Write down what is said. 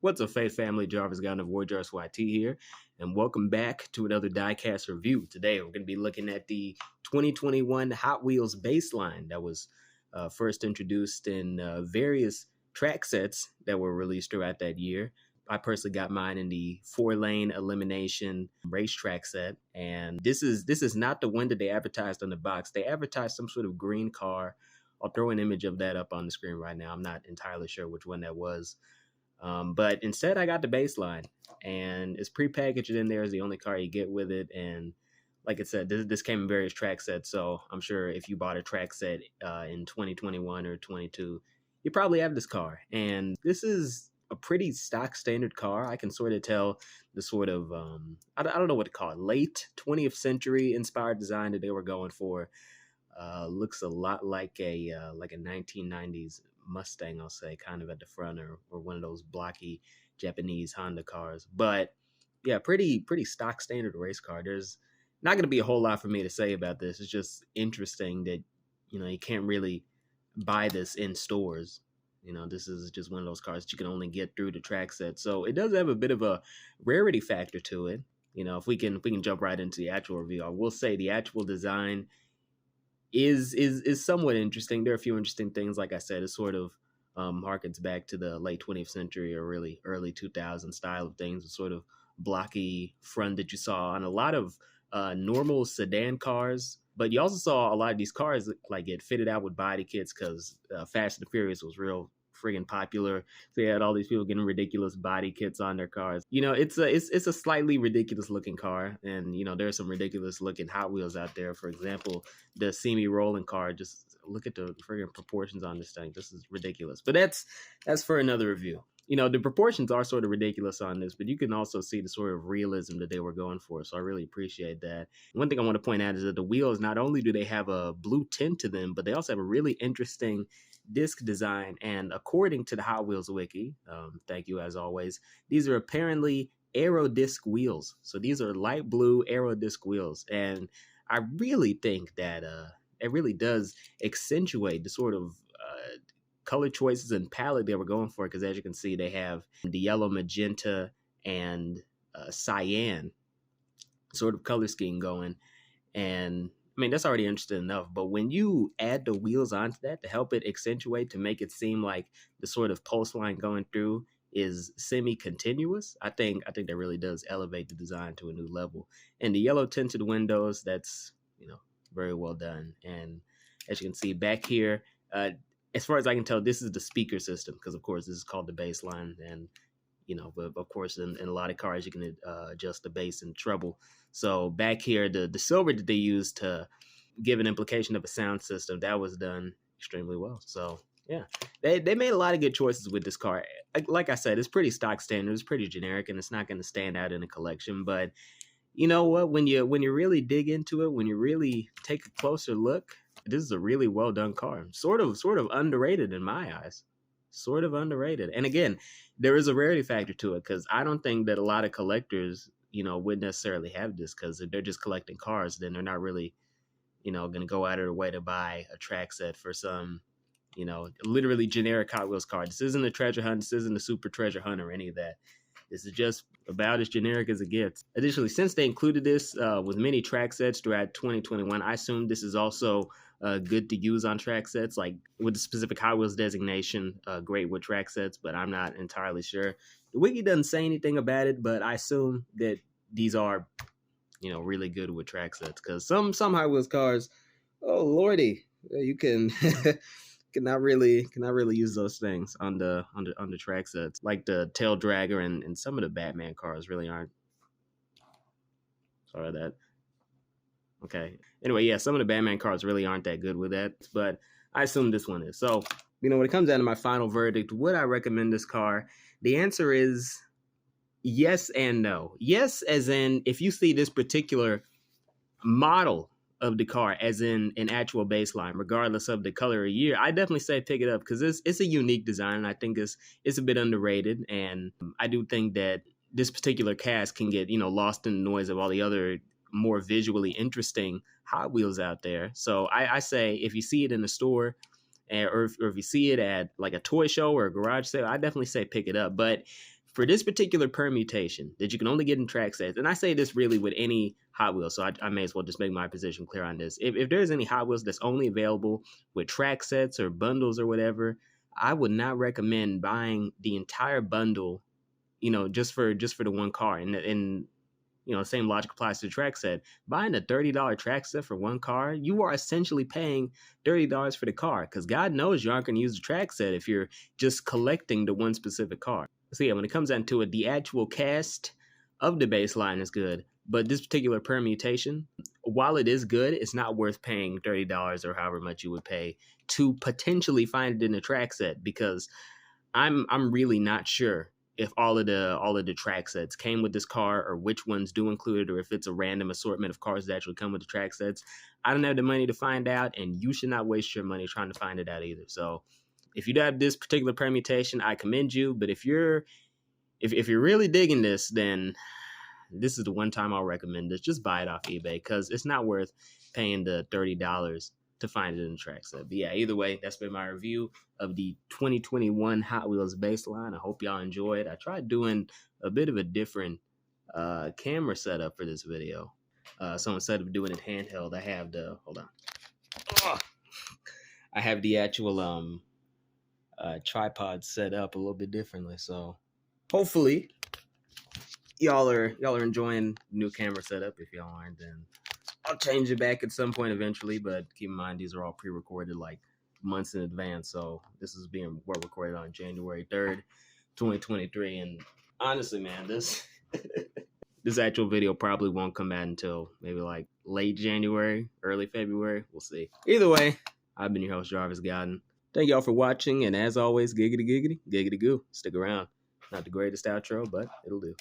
What's up, Faith Family? Jarvis Gunn of Warjars YT here, and welcome back to another Diecast review. Today, we're going to be looking at the 2021 Hot Wheels baseline that was first introduced in various track sets that were released throughout that year. I personally got mine in the 4-lane elimination racetrack set, and this is not the one that they advertised on the box. They advertised some sort of green car. I'll throw an image of that up on the screen right now. I'm not entirely sure which one that was. But instead, I got the baseline, and it's prepackaged in there as the only car you get with it. And like I said, this came in various track sets, so I'm sure if you bought a track set in 2021 or 22, you probably have this car. And this is a pretty stock standard car. I can sort of tell the sort of I don't know what to call it, late 20th century inspired design that they were going for. Looks a lot like a 1990s Mustang, I'll say, kind of at the front, or one of those blocky Japanese Honda cars. But yeah, pretty stock standard race car. There's not going to be a whole lot for me to say about this. It's just interesting that you can't really buy this in stores. This is just one of those cars that you can only get through the track set. So it does have a bit of a rarity factor to it. If we can jump right into the actual review, I will say the actual design is somewhat interesting. There are a few interesting things. Like I said, it sort of harkens back to the late 20th century or really early 2000 style of things, with sort of blocky front that you saw on a lot of normal sedan cars. But you also saw a lot of these cars like get fitted out with body kits because Fast and Furious was real friggin' popular. So you had all these people getting ridiculous body kits on their cars. It's a slightly ridiculous looking car, and there's some ridiculous looking Hot Wheels out there. For example, the Semi rolling car. Just look at the friggin' proportions on this thing. This is ridiculous. But that's for another review. The proportions are sort of ridiculous on this, but you can also see the sort of realism that they were going for. So I really appreciate that. One thing I want to point out is that the wheels, not only do they have a blue tint to them, but they also have a really interesting disc design. And according to the Hot Wheels wiki, thank you as always, these are apparently aero disc wheels. So these are light blue aero disc wheels. And I really think that it really does accentuate the sort of color choices and palette they were going for, because as you can see, they have the yellow, magenta, and cyan sort of color scheme going. And I mean, that's already interesting enough, but when you add the wheels onto that to help it accentuate, to make it seem like the sort of pulse line going through is semi-continuous, I think that really does elevate the design to a new level. And the yellow tinted windows, that's very well done. And as you can see back here, as far as I can tell, this is the speaker system, because of course this is called the baseline, and but of course in a lot of cars you can adjust the bass and treble. So back here, the silver that they used to give an implication of a sound system, that was done extremely well. So yeah, they made a lot of good choices with this car. Like I said, it's pretty stock standard, it's pretty generic, and it's not going to stand out in a collection. But you know what? When you really dig into it, when you really take a closer look, this is a really well done car. Sort of underrated in my eyes. Sort of underrated. And again, there is a rarity factor to it, because I don't think that a lot of collectors, would necessarily have this, because if they're just collecting cars, then they're not really, going to go out of their way to buy a track set for some, literally generic Hot Wheels car. This isn't a treasure hunt. This isn't a super treasure hunt or any of that. This is just about as generic as it gets. Additionally, since they included this with many track sets throughout 2021, I assume this is also good to use on track sets, like with the specific Hot Wheels designation, great with track sets, but I'm not entirely sure. The wiki doesn't say anything about it, but I assume that these are, really good with track sets, because some Hot Wheels cars, oh lordy, you can cannot really use those things on the track sets, like the Tail Dragger and some of the Batman cars really aren't. Sorry that. Okay. Anyway, yeah, some of the Batman cars really aren't that good with that, but I assume this one is. So, when it comes down to my final verdict, would I recommend this car? The answer is yes and no. Yes, as in if you see this particular model of the car as in an actual baseline, regardless of the color or year, I definitely say pick it up, because it's a unique design, and I think it's a bit underrated. And I do think that this particular cast can get lost in the noise of all the other more visually interesting Hot Wheels out there. So I say if you see it in the store, or if you see it at like a toy show or a garage sale, I definitely say pick it up. But for this particular permutation that you can only get in track sets, and I say this really with any Hot Wheels, so I may as well just make my position clear on this. If there's any Hot Wheels that's only available with track sets or bundles or whatever, I would not recommend buying the entire bundle, just for the one car. And same logic applies to the track set. Buying a $30 track set for one car, you are essentially paying $30 for the car, because God knows you aren't going to use the track set if you're just collecting the one specific car. So yeah, when it comes down to it, the actual cast of the baseline is good, but this particular permutation, while it is good, it's not worth paying $30 or however much you would pay to potentially find it in a track set, because I'm really not sure if all of the track sets came with this car, or which ones do include it, or if it's a random assortment of cars that actually come with the track sets. I don't have the money to find out, and you should not waste your money trying to find it out either. So if you do have this particular permutation, I commend you. But if you're really digging this, then this is the one time I'll recommend this. Just buy it off eBay, because it's not worth paying the $30 to find it in the track set. But yeah, either way, that's been my review of the 2021 Hot Wheels baseline. I hope y'all enjoyed. I tried doing a bit of a different camera setup for this video. So instead of doing it handheld, I have the, hold on. I have the actual tripod set up a little bit differently. So hopefully y'all are enjoying the new camera setup. If y'all aren't, then I'll change it back at some point eventually, but keep in mind these are all pre-recorded like months in advance. So this is being recorded on January 3rd, 2023. And honestly, man, this this actual video probably won't come out until maybe like late January, early February. We'll see. Either way, I've been your host, Jarvis Godden. Thank y'all for watching, and as always, giggity giggity, giggity goo. Stick around. Not the greatest outro, but it'll do.